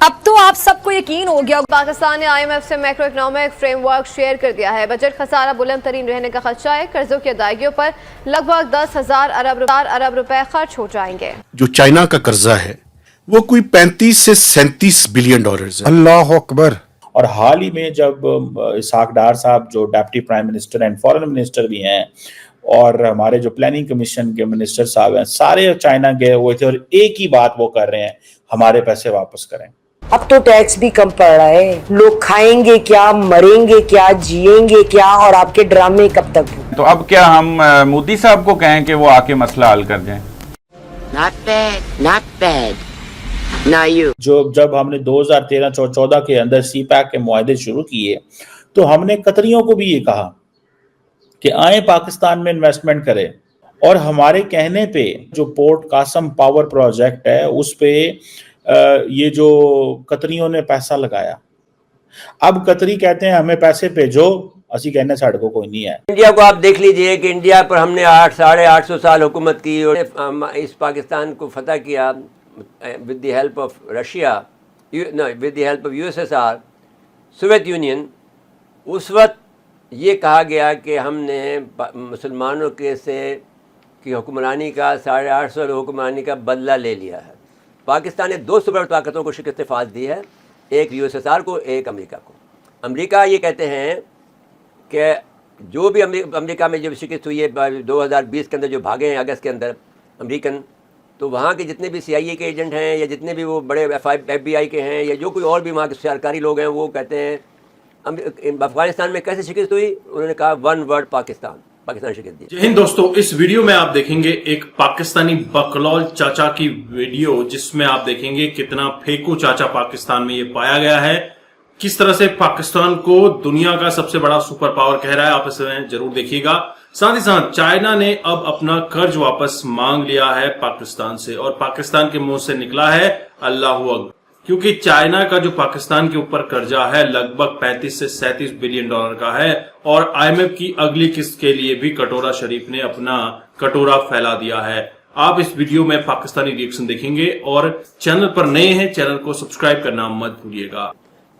अब तो आप सबको यकीन हो गया, पाकिस्तान ने IMF से मैक्रो इकोनॉमिक फ्रेमवर्क शेयर कर दिया है। बजट खसारा बुलंद तरीन रहने का खदशा है। कर्जों की अदायगियों पर लगभग 10,000 अरब रुपए खर्च हो जाएंगे। जो चाइना का कर्जा है वो कोई 35 से 37 बिलियन डॉलर्स है। अल्लाह अकबर। और हाल ही में जब इसहाक डार साहब जो deputy prime minister and foreign minister भी हैं और हमारे जो प्लानिंग कमीशन के मिनिस्टर साहब हैं, सारे चाइना गए हुए थे और एक ही बात वो कर रहे हैं, हमारे पैसे वापस करें। अब तो टैक्स भी कम पड़ रहा है, लोग खाएंगे क्या, मरेंगे क्या, जिएंगे क्या, और आपके ड्रामे कब तक? तो अब क्या हम मोदी साहब को कहें कि वो आके मसला हल कर जाएं? Not bad, not bad. Now you. जब हमने 2013-14 के अंदर CPEC के मुआहदे शुरू किए तो हमने कतरियों को भी ये कहा कि आए पाकिस्तान में इन्वेस्टमेंट करें, और हमारे कहने पे जो पोर्ट कासम पावर प्रोजेक्ट है उस पे ये जो कतरियों ने पैसा लगाया। अब कतरी कहते हैं हमें पैसे भेजो, असी कहने साढ़े को कोई नहीं है। इंडिया को आप देख लीजिए कि इंडिया पर हमने 800-850 साल हुकूमत की और इस पाकिस्तान को फतह किया with the help of Russia, with the help of USSR, Soviet union. उस वक्त ये कहा गया कि हमने मुसलमानों के से की हुक्मरानी का 850 हुक्मरानी का बदला ले लिया है। पाकिस्तान ने 2 सुपर ताकतों को शिकस्त फाज दी है, एक USSR को, एक अमेरिका को। अमेरिका ये कहते हैं कि जो भी अमेरिका में जो शिकस्त हुई है 2020 के अंदर, जो भागे हैं अगस्त के अंदर अमेरिकन, तो वहाँ के जितने भी CIA के एजेंट हैं या जितने भी वो बड़े FBI के हैं या जो कोई और भी वहाँ के सरकारी लोग हैं, वो कहते हैं अफगानिस्तान में कैसे शिकस्त हुई। उन्होंने कहा 1 वर्ड पाकिस्तान शिकस्त दी। जय हिंद दोस्तों, इस वीडियो में आप देखेंगे एक पाकिस्तानी बकलौल चाचा की वीडियो, जिसमें आप देखेंगे कितना फेंकू चाचा पाकिस्तान में ये पाया गया है, किस तरह से पाकिस्तान को दुनिया का सबसे बड़ा सुपर पावर कह रहा है। आप इसे जरूर देखिएगा। साथ ही साथ चाइना ने अब अपना कर्ज वापस मांग लिया है पाकिस्तान से, और पाकिस्तान के मुंह से निकला है अल्लाह अकबर, क्योंकि चाइना का जो पाकिस्तान के ऊपर कर्जा है लगभग 35 से 37 बिलियन डॉलर का है, और IMF की अगली किस्त के लिए भी कटोरा शरीफ ने अपना कटोरा फैला दिया है। आप इस वीडियो में पाकिस्तानी रिएक्शन देखेंगे, और चैनल पर नए हैं चैनल को सब्सक्राइब करना मत भूलिएगा।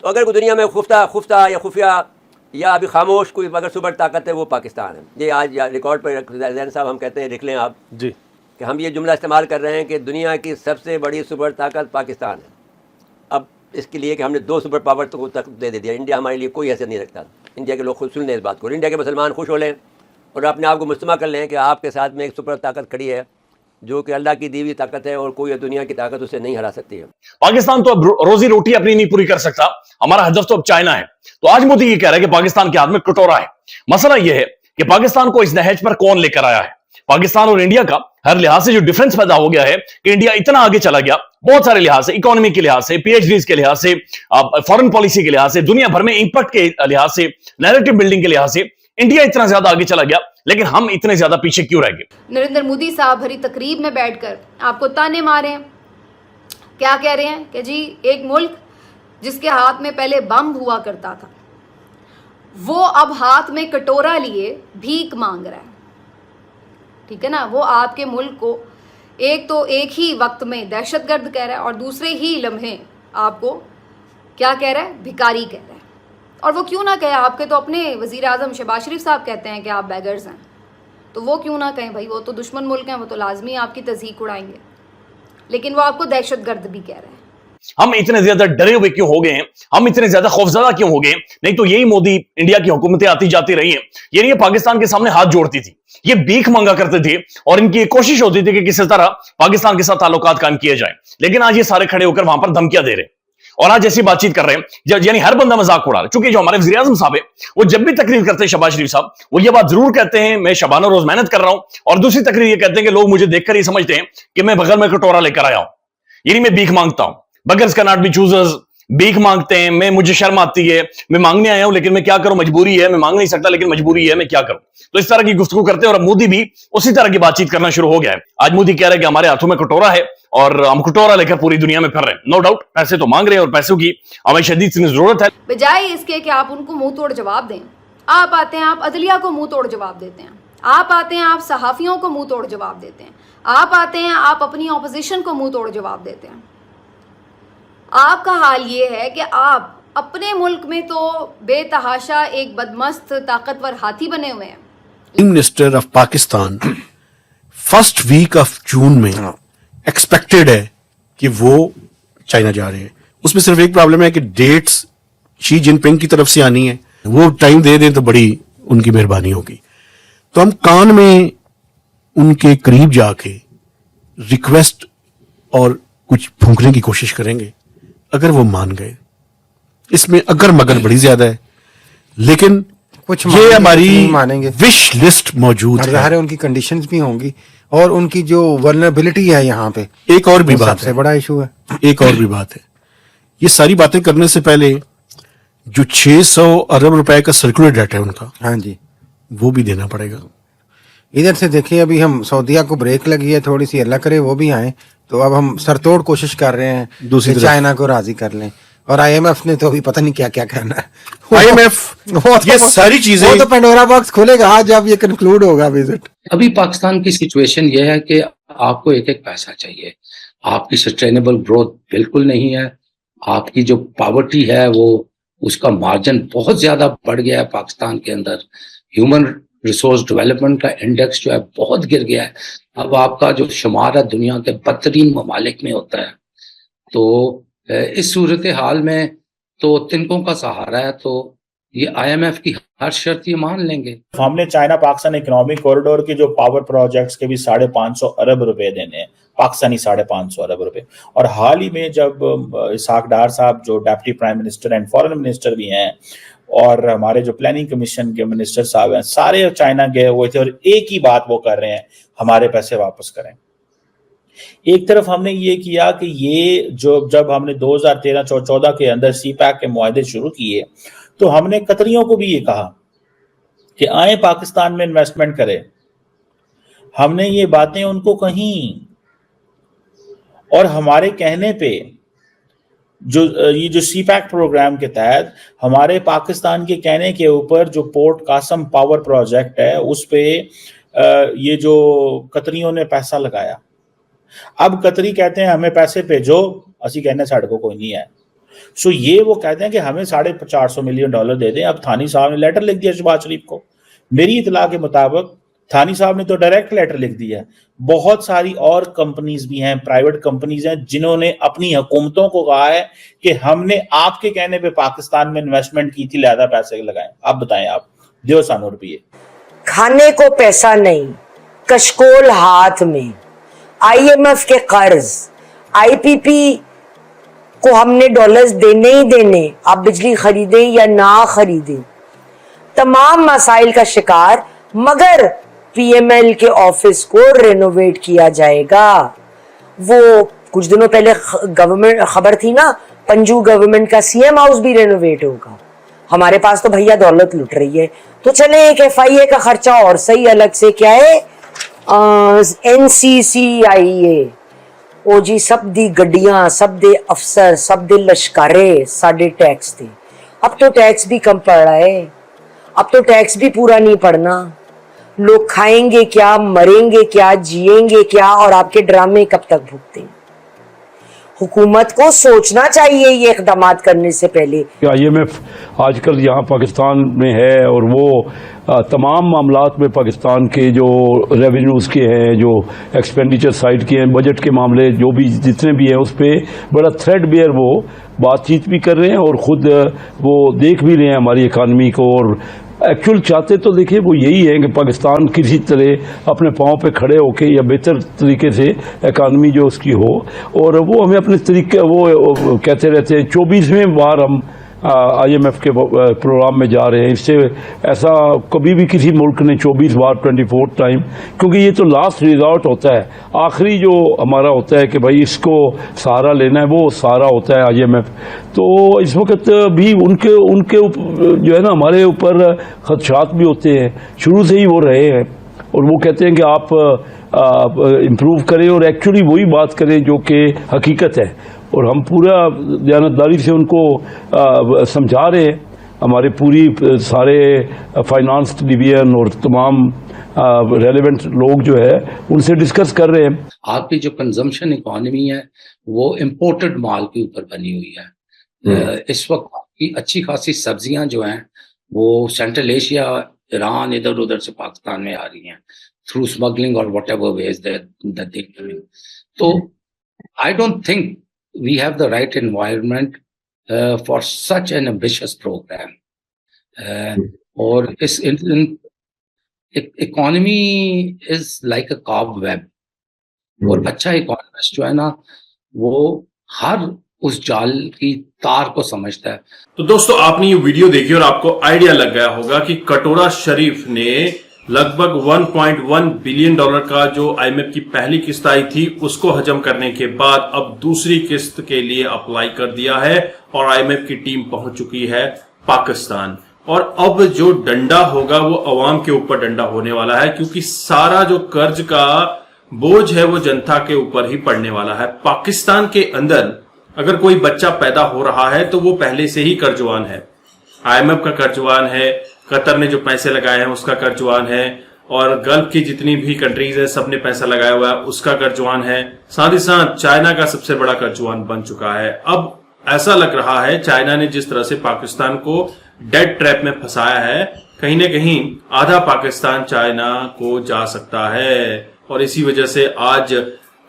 तो अगर दुनिया में खुफ्ता या खुफिया या अभी खामोश कोई अगर सुपर ताकत है, वो पाकिस्तान है। ये आज रिकॉर्ड पर जैन साहब हम कहते हैं, लिख लें आप जी, कि हम ये जुमला इस्तेमाल कर रहे हैं कि दुनिया की सबसे बड़ी सुपर ताकत पाकिस्तान है। अब इसके लिए कि हमने 2 सुपर पावर तो तक दे दिया, इंडिया हमारे लिए कोई हैसियत नहीं रखता। इंडिया के लोग खुद सुन लें इस बात को, इंडिया के मुसलमान खुश हो लें और अपने आप को मुस्तमा कर लें कि आपके साथ में एक सुपर ताकत खड़ी है, जो कि अल्लाह की दी हुई ताकत है और कोई दुनिया की ताकत उसे नहीं हरा सकती है। पाकिस्तान तो अब रोजी रोटी अपनी नहीं पूरी कर सकता, हमारा हदफ तो अब चाइना है। तो आज मोदी ये कह रहा है कि पाकिस्तान के हाथ में कटोरा है। मसला यह है कि पाकिस्तान को इस नहज पर कौन लेकर आया है। पाकिस्तान और इंडिया का हर लिहाज से जो डिफरेंस पैदा हो गया है कि इंडिया इतना आगे चला गया, बहुत सारे लिहाज से, इकोनॉमी के लिहाज से, PhDs के लिहाज से, फॉरेन पॉलिसी के लिहाज से, दुनिया भर में इंपैक्ट के लिहाज से, नैरेटिव बिल्डिंग के लिहाज से इंडिया इतना ज्यादा आगे चला गया, लेकिन हम इतने ज्यादा पीछे क्यों रह गए। नरेंद्र मोदी साहब भरी तकरीब में बैठकर आपको ताने मारे हैं। क्या कह रहे हैं कि जी एक मुल्क जिसके हाथ में पहले बम हुआ करता था, वो अब हाथ में कटोरा लिए भीख मांग रहा है। ठीक है ना, वो आपके मुल्क को एक ही वक्त में दहशतगर्द कह रहा है और दूसरे ही लम्हे आपको क्या कह रहा है, भिखारी कह रहा है। और वो क्यों ना कहे, आपके तो अपने वजीर आजम शहबाज शरीफ साहब कहते हैं कि आप बेगर्स हैं, तो वो क्यों ना कहें भाई, वो तो दुश्मन मुल्क हैं, वो तो लाजमी आपकी तज़हीक उड़ाएंगे, लेकिन वो आपको दहशतगर्द भी कह रहे हैं। हम इतने ज्यादा डरे हुए क्यों हो गए हैं, हम इतने ज्यादा खौफजदा क्यों हो गए? नहीं तो यही मोदी इंडिया की हुकूमतें आती जाती रही हैं, ये पाकिस्तान के सामने हाथ जोड़ती थी, ये भीख मांगा करते थे, और इनकी कोशिश होती थी कि किसी तरह पाकिस्तान के साथ ताल्लुकात कायम किए जाए। लेकिन आज ये सारे खड़े होकर वहां पर धमकियां दे रहे हैं और आज ऐसी बातचीत कर रहे हैं, यानी हर बंदा मजाक उड़ा रहा है। चूंकि जो हमारे वज़ीर आज़म साहब है, वो जब भी तकरीर करते हैं शहबाज शरीफ साहब, वो ये बात जरूर कहते हैं मैं शबाना रोज मेहनत कर रहा हूं, और दूसरी तकरीर ये कहते हैं कि लोग मुझे देखकर ये समझते हैं कि मैं बगल में कटोरा लेकर आया हूं, यानी मैं भीख मांगता हूं। बगर्स कैन नॉट बी चूजर्स, भीख मांगते हैं, मुझे शर्म आती है, मैं मांगने आया हूं लेकिन मैं क्या करूं, मजबूरी है, मैं मांग नहीं सकता लेकिन मजबूरी है, मैं क्या करूं। तो इस तरह की गुफ्तगू करते हैं, और मोदी भी उसी तरह की बातचीत करना शुरू हो गया है। आज मोदी कह रहे हैं कि हमारे हाथों में कटोरा है और हम कटोरा लेकर पूरी दुनिया में फिर रहे हैं। नो डाउट पैसे तो मांग रहे हैं और पैसों की हमें शदीद से जरूरत है। बजाय इसके कि आप उनको मुंह तोड़ जवाब दें, आप आते हैं, आप अदलिया को मुंह तोड़ जवाब देते हैं, आप आते हैं, आप सहाफियों को मुंह तोड़ जवाब देते हैं, आप आते हैं, आप अपनी ऑपोजिशन को मुंह तोड़ जवाब देते हैं। आपका हाल ये है कि आप अपने मुल्क में तो बेतहाशा एक बदमस्त ताकतवर हाथी बने हुए हैं। Prime minister of Pakistan first week of June में एक्सपेक्टेड है कि वो चाइना जा रहे हैं। उसमें सिर्फ एक प्रॉब्लम है कि डेट्स शी जिनपिंग की तरफ से आनी है, वो टाइम दे दें तो बड़ी उनकी मेहरबानी होगी। तो हम कान में उनके करीब जाके रिक्वेस्ट और कुछ फूंकने की कोशिश करेंगे, अगर वो मान गए। इसमें अगर मगर बड़ी ज्यादा है, लेकिन कुछ ये हमारी मानेंगे, विश लिस्ट मौजूद है। उनकी कंडीशंस भी होंगी और उनकी जो वल्नरेबिलिटी है यहाँ पे, एक और भी बात सबसे बड़ा इशू है। एक और भी बात है, ये सारी बातें करने से पहले जो 600 अरब रुपए का सर्कुलर डेट है उनका, हाँ जी, वो भी देना पड़ेगा। इधर से देखिए, अभी हम सऊदीया को ब्रेक लगी है थोड़ी सी, अल्लाह करे वो भी आए, तो अब हम सरतोड़ कोशिश कर रहे हैं दूसरी कि तरफ चाइना को राजी कर लें। और IMF ने तो अभी पता नहीं क्या क्या करना है। IMF ये सारी चीजें, वो तो पेंडोरा बॉक्स खोलेगा आज जब ये कंक्लूड होगा विजिट। अभी पाकिस्तान की सिचुएशन ये है कि आपको एक एक पैसा चाहिए, आपकी सस्टेनेबल ग्रोथ बिल्कुल नहीं है, आपकी जो पॉवर्टी है वो उसका मार्जिन बहुत ज्यादा बढ़ गया है पाकिस्तान के अंदर, ह्यूमन रिसोर्स डेवलपमेंट का इंडेक्स जो है बहुत गिर गया है। अब आपका जो शुमार है दुनिया के बदतरीन ममालिक में होता है। तो इस सूरत हाल में तो तिनकों का सहारा है, तो ये IMF की हर शर्त ये मान लेंगे। हमने चाइना पाकिस्तान इकोनॉमिक कॉरिडोर के जो पावर प्रोजेक्ट्स के भी 550 अरब रुपए देने हैं, पाकिस्तानी 550 अरब रुपए। और हाल ही में जब इसहाक डार साहब जो deputy prime minister and foreign minister भी हैं, और हमारे जो प्लानिंग कमीशन के मिनिस्टर साहब हैं, सारे चाइना गए हुए थे और एक ही बात वो कर रहे हैं, हमारे पैसे वापस करें। एक तरफ हमने ये किया कि ये जो जब हमने 2013-14 के अंदर CPEC के मुआहदे शुरू किए, तो हमने कतरियों को भी ये कहा कि आए पाकिस्तान में इन्वेस्टमेंट करें। हमने ये बातें उनको कहीं, और हमारे कहने पे ये जो CPEC प्रोग्राम के तहत हमारे पाकिस्तान के कहने के ऊपर जो पोर्ट कासम पावर प्रोजेक्ट है, उस पे ये जो कतरियों ने पैसा लगाया। अब कतरी कहते हैं हमें पैसे भेजो, असी कहने साढ़े को कोई नहीं है। सो ये वो कहते हैं कि हमें $450 मिलियन दे दें। अब थानी साहब ने लेटर लिख दिया शहबाज शरीफ को। मेरी इतला के मुताबिक थानी साहब ने तो डायरेक्ट लेटर लिख दिया। बहुत सारी और कंपनीज भी हैं, प्राइवेट कंपनीज हैं, जिन्होंने अपनी हुकूमतों को कहा है कि हमने आपके कहने पे पाकिस्तान में इन्वेस्टमेंट की थी, लिहाजा पैसे लगाएं। आप बताएं, आप दियो सानू रुपये। खाने को पैसा नहीं, कशकोल हाथ में, IMF के कर्ज, IPP को हमने डॉलर्स देने ही देने, आप बिजली खरीदें या ना खरीदें, तमाम मसाइल का शिकार। मगर PML के ऑफिस को रेनोवेट किया जाएगा। वो कुछ दिनों पहले गवर्नमेंट खबर थी ना, पंजू गवर्नमेंट का CM हाउस भी रेनोवेट होगा। हमारे पास तो भैया दौलत लुट रही है, तो चले एक FIA का खर्चा और सही अलग से क्या है, NCCIA ओ जी, सब दी गड्डियां, सब दे अफसर, सब दे लश्कारे साढ़े टैक्स थे। अब तो टैक्स भी कम पड़ रहा है, अब तो टैक्स भी पूरा नहीं पड़ना। लोग खाएंगे क्या, मरेंगे क्या, जिएंगे क्या, और आपके ड्रामे कब तक भुगतेंगे। हुकूमत को सोचना चाहिए ये इकदाम करने से पहले। IMF आजकल यहाँ पाकिस्तान में है और वो तमाम मामलात में पाकिस्तान के जो रेवेन्यूज़ के हैं, जो एक्सपेंडिचर साइड के हैं, बजट के मामले जो भी जितने भी हैं, उस पर बड़ा थ्रेडबेयर वो बातचीत भी कर रहे हैं और ख़ुद वो देख भी रहे हैं हमारी इकानमी को। और एक्चुअल चाहते तो देखिए वो यही है कि पाकिस्तान किसी तरह अपने पाँव पे खड़े होके या बेहतर तरीके से इकानमी जो उसकी हो, और वो हमें अपने तरीके वो कहते रहते हैं 24वें बार हम IMF के प्रोग्राम में जा रहे हैं। इससे ऐसा कभी भी किसी मुल्क ने 24 बार 24 टाइम, क्योंकि ये तो लास्ट रिजॉर्ट होता है, आखिरी जो हमारा होता है कि भाई इसको सहारा लेना है, वो सहारा होता है IMF। तो इस वक्त भी उनके जो है ना हमारे ऊपर खदशात भी होते हैं, शुरू से ही वो रहे हैं, और वो कहते हैं कि आप इम्प्रूव करें और एक्चुअली वही बात करें जो कि हकीकत है। और हम पूरा दयानतदारी से उनको समझा रहे हैं। हमारे पूरी सारे फाइनेंस डिवीजन और तमाम रेलेवेंट लोग जो है उनसे डिस्कस कर रहे हैं। आपकी जो कंजम्पशन इकोनॉमी है वो इम्पोर्टेड माल के ऊपर बनी हुई है। इस वक्त की अच्छी खासी सब्जियां जो हैं वो सेंट्रल एशिया, ईरान, इधर उधर से पाकिस्तान में आ रही हैं थ्रू स्मगलिंग और whatever ways that they coming. तो I don't think we have the right environment for such an ambitious programme. और इस economy is like a cobweb, और अच्छा इकोनॉमिस्ट जो है ना वो हर उस जाल की तार को समझता है। तो दोस्तों आपने ये वीडियो देखी और आपको आइडिया लग गया होगा कि कटोरा शरीफ ने लगभग 1.1 बिलियन डॉलर का जो आईएमएफ की पहली किस्त आई थी उसको हजम करने के बाद अब दूसरी किस्त के लिए अप्लाई कर दिया है और आईएमएफ की टीम पहुंच चुकी है पाकिस्तान। और अब जो डंडा होगा वो अवाम के ऊपर डंडा होने वाला है, क्योंकि सारा जो कर्ज का बोझ है वो जनता के ऊपर ही पड़ने वाला है। पाकिस्तान के अंदर अगर कोई बच्चा पैदा हो रहा है तो वो पहले से ही कर्जवान है, आईएमएफ का कर्जवान है, कतर ने जो पैसे लगाए हैं उसका कर्जवान है, और गल्फ की जितनी भी कंट्रीज है सबने पैसा लगाया हुआ है उसका कर्जवान है। साथ ही साथ चाइना का सबसे बड़ा कर्जवान बन चुका है। अब ऐसा लग रहा है चाइना ने जिस तरह से पाकिस्तान को डेड ट्रैप में फंसाया है, कहीं ना कहीं आधा पाकिस्तान चाइना को जा सकता है, और इसी वजह से आज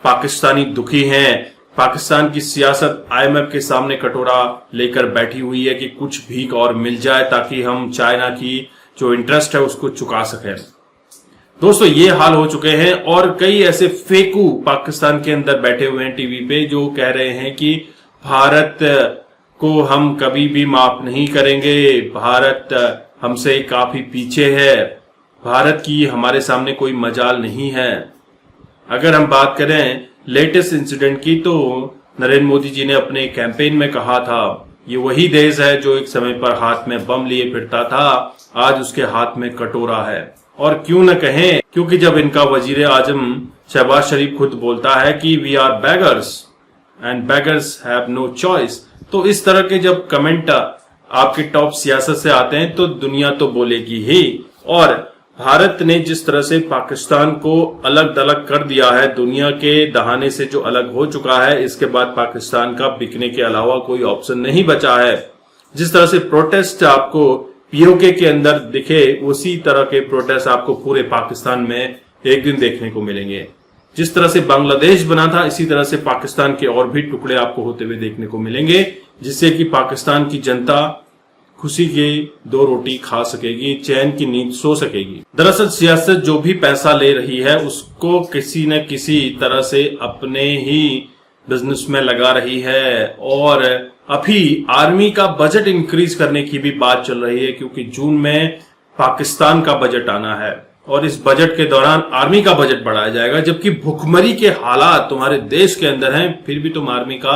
पाकिस्तानी दुखी हैं। पाकिस्तान की सियासत आईएमएफ के सामने कटोरा लेकर बैठी हुई है कि कुछ भीख और मिल जाए ताकि हम चाइना की जो इंटरेस्ट है उसको चुका सकें। दोस्तों ये हाल हो चुके हैं, और कई ऐसे फेकू पाकिस्तान के अंदर बैठे हुए हैं टीवी पे जो कह रहे हैं कि भारत को हम कभी भी माफ नहीं करेंगे, भारत हमसे काफी पीछे है, भारत की हमारे सामने कोई मजाल नहीं है। अगर हम बात करें लेटेस्ट इंसिडेंट की तो नरेंद्र मोदी जी ने अपने कैंपेन में कहा था ये वही देश है जो एक समय पर हाथ में बम लिए फिरता था, आज उसके हाथ में कटोरा है। और क्यों न कहें, क्योंकि जब इनका वजीर आजम शहबाज शरीफ खुद बोलता है कि we are beggars and beggars have no choice, तो इस तरह के जब कमेंट आपके टॉप सियासत से आते हैं तो दुनिया तो बोलेगी ही। और भारत ने जिस तरह से पाकिस्तान को अलग दलग कर दिया है, दुनिया के दहाने से जो अलग हो चुका है, इसके बाद पाकिस्तान का बिकने के अलावा कोई ऑप्शन नहीं बचा है। जिस तरह से प्रोटेस्ट आपको पीओके के अंदर दिखे उसी तरह के प्रोटेस्ट आपको पूरे पाकिस्तान में एक दिन देखने को मिलेंगे। जिस तरह से बांग्लादेश बना था इसी तरह से पाकिस्तान के और भी टुकड़े आपको होते हुए देखने को मिलेंगे, जिससे कि पाकिस्तान की जनता खुशी की दो रोटी खा सकेगी, चैन की नींद सो सकेगी। दरअसल सियासत जो भी पैसा ले रही है उसको किसी न किसी तरह से अपने ही बिजनेस में लगा रही है, और अभी आर्मी का बजट इंक्रीज करने की भी बात चल रही है, क्योंकि जून में पाकिस्तान का बजट आना है और इस बजट के दौरान आर्मी का बजट बढ़ाया जाएगा। जबकि भुखमरी के हालात तुम्हारे देश के अंदर हैं, फिर भी तुम आर्मी का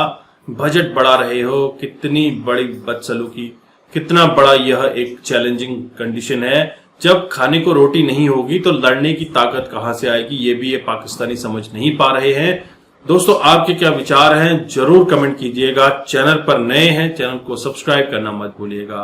बजट बढ़ा रहे हो। कितनी बड़ी बदसलूकी, कितना बड़ा यह एक चैलेंजिंग कंडीशन है। जब खाने को रोटी नहीं होगी तो लड़ने की ताकत कहां से आएगी, ये भी ये पाकिस्तानी समझ नहीं पा रहे हैं। दोस्तों आपके क्या विचार हैं जरूर कमेंट कीजिएगा। चैनल पर नए हैं, चैनल को सब्सक्राइब करना मत भूलिएगा।